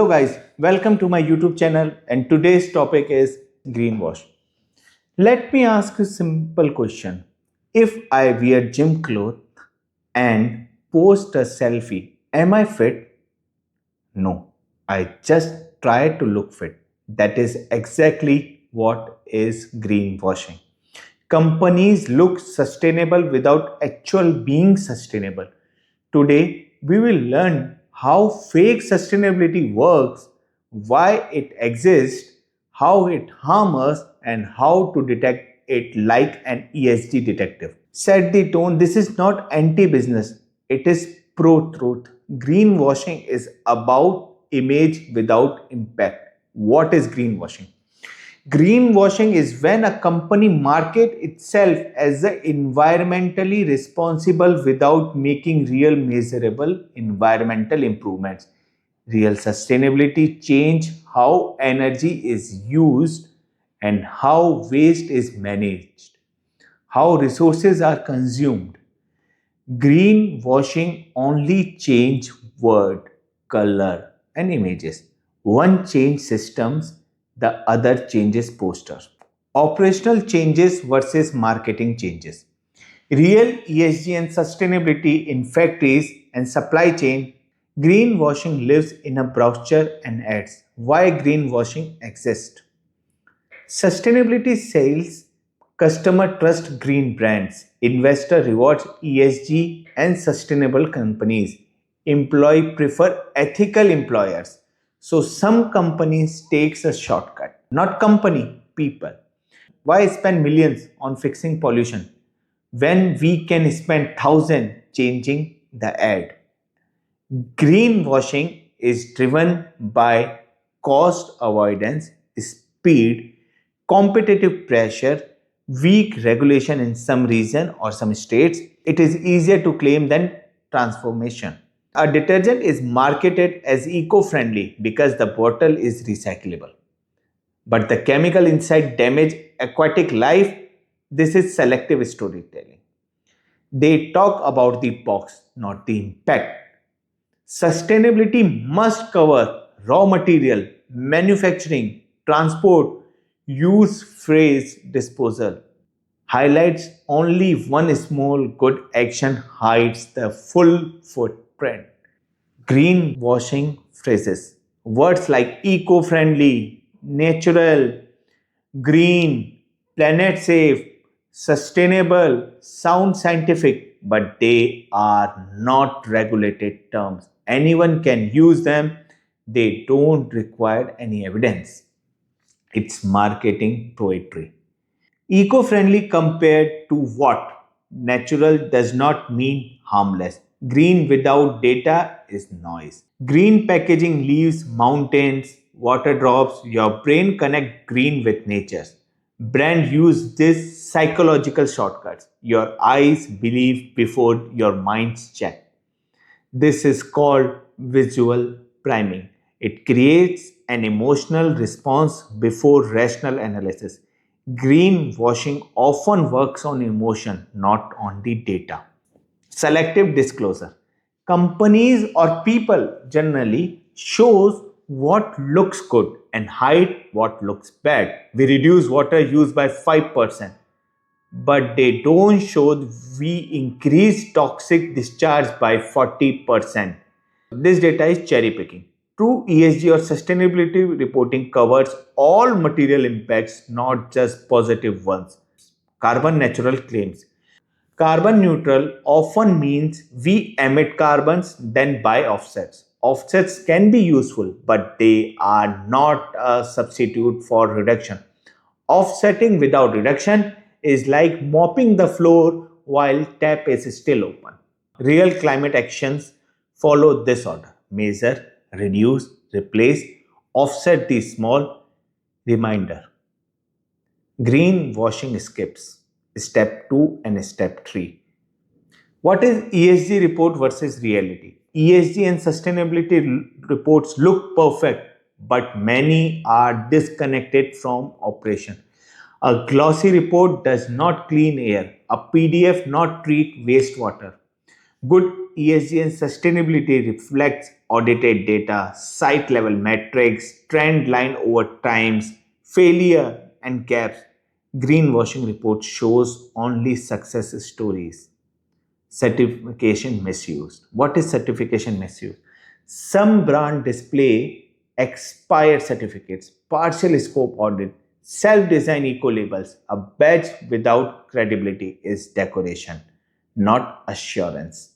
Hello guys, welcome to my YouTube channel and today's topic is greenwash. Let me ask you a simple question. If I wear gym clothes and post a selfie, am I fit? No, I just try to look fit. That is exactly what is greenwashing. Companies look sustainable without actual being sustainable. Today, we will learn how fake sustainability works, why it exists, how it harms us, and how to detect it like an ESG detective. Set the tone. This is not anti business, it is pro truth. Greenwashing is about image without impact. What is greenwashing? Greenwashing is when a company market itself as a environmentally responsible without making real measurable environmental improvements. Real sustainability change how energy is used and how waste is managed, how resources are consumed. Greenwashing only change word, color and images. One change systems, the other changes posters. Operational changes versus marketing changes. Real ESG and sustainability in factories and supply chain. Greenwashing lives in a brochure and ads. Why greenwashing exists? Sustainability sales, customer trust green brands, investor rewards ESG and sustainable companies, employee prefer ethical employers. So some companies takes a shortcut, not company, people. Why spend millions on fixing pollution when we can spend thousands changing the ad? Greenwashing is driven by cost avoidance, speed, competitive pressure, weak regulation in some region or some states. It is easier to claim than transformation. A detergent is marketed as eco-friendly because the bottle is recyclable. But the chemical inside damage aquatic life. This is selective storytelling. They talk about the box, not the impact. Sustainability must cover raw material, manufacturing, transport, use phrase disposal. Highlights only one small good action hides the full footprint. Greenwashing phrases. Words like eco friendly, natural, green, planet safe, sustainable sound scientific, but they are not regulated terms. Anyone can use them, they don't require any evidence. It's marketing poetry. Eco friendly compared to what? Natural does not mean harmless. Green without data is noise. Green packaging leaves mountains, water drops, your brain connect green with nature. Brand use this psychological shortcuts. Your eyes believe before your minds check. This is called visual priming. It creates an emotional response before rational analysis. Greenwashing often works on emotion, not on the data. Selective disclosure. Companies or people generally shows what looks good and hide what looks bad. We reduce water use by 5%, but they don't show we increase toxic discharge by 40%. This data is cherry picking. True ESG or sustainability reporting covers all material impacts, not just positive ones. Carbon natural claims. Carbon neutral often means we emit carbons then buy offsets. Offsets can be useful, but they are not a substitute for reduction. Offsetting without reduction is like mopping the floor while tap is still open. Real climate actions follow this order: measure, reduce, replace, offset the small. Reminder: greenwashing skips step 2 and step 3. What is ESG report versus reality? ESG and sustainability reports look perfect, but many are disconnected from operation. A glossy report does not clean air. A PDF not treat wastewater. Good ESG and sustainability reflects audited data, site level metrics, trend line over times, failure and gaps. Greenwashing report shows only success stories. Certification misuse. What is certification misuse? Some brand display expired certificates, partial scope audit, self-design eco labels. A badge without credibility is decoration, not assurance.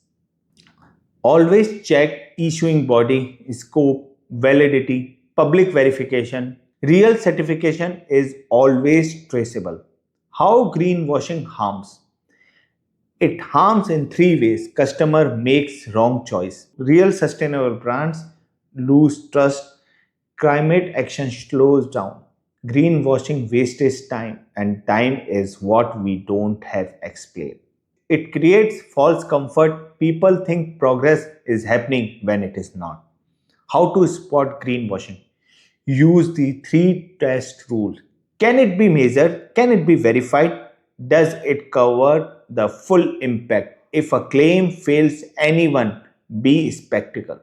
Always check issuing body, scope, validity, public verification. Real certification is always traceable. How greenwashing harms? It harms in three ways. Customer makes wrong choice. Real sustainable brands lose trust. Climate action slows down. Greenwashing wastes time, and time is what we don't have explained. It creates false comfort. People think progress is happening when it is not. How to spot greenwashing? Use the three test rule. Can it be measured? Can it be verified? Does it cover the full impact? If a claim fails anyone, be skeptical.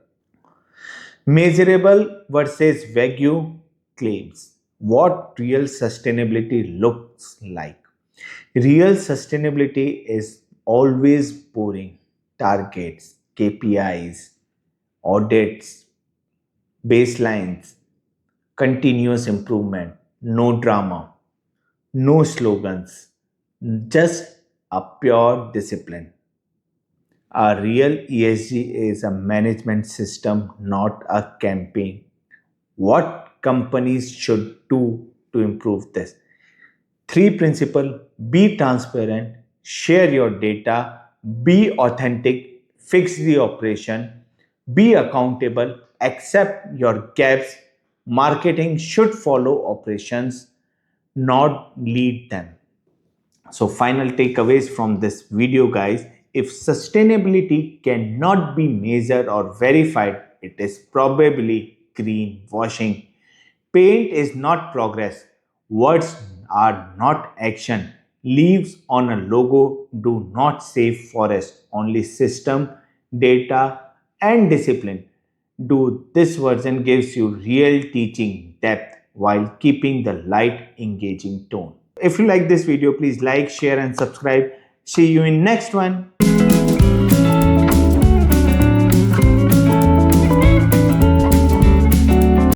Measurable versus vague claims. What real sustainability looks like. Real sustainability is always boring. Targets, KPIs, audits, baselines, continuous improvement, no drama, no slogans, just a pure discipline. A real ESG is a management system, not a campaign. What companies should do to improve this? Three principles: be transparent, share your data, be authentic, fix the operation, be accountable, accept your gaps. Marketing should follow operations, not lead them. So, final takeaways from this video, guys. If sustainability cannot be measured or verified, it is probably greenwashing. Paint is not progress. Words are not action. Leaves on a logo do not save forest. Only system, data, and discipline. Do this version gives you real teaching depth while keeping the light engaging tone. If you like this video, please like, share, and subscribe. See you in next one.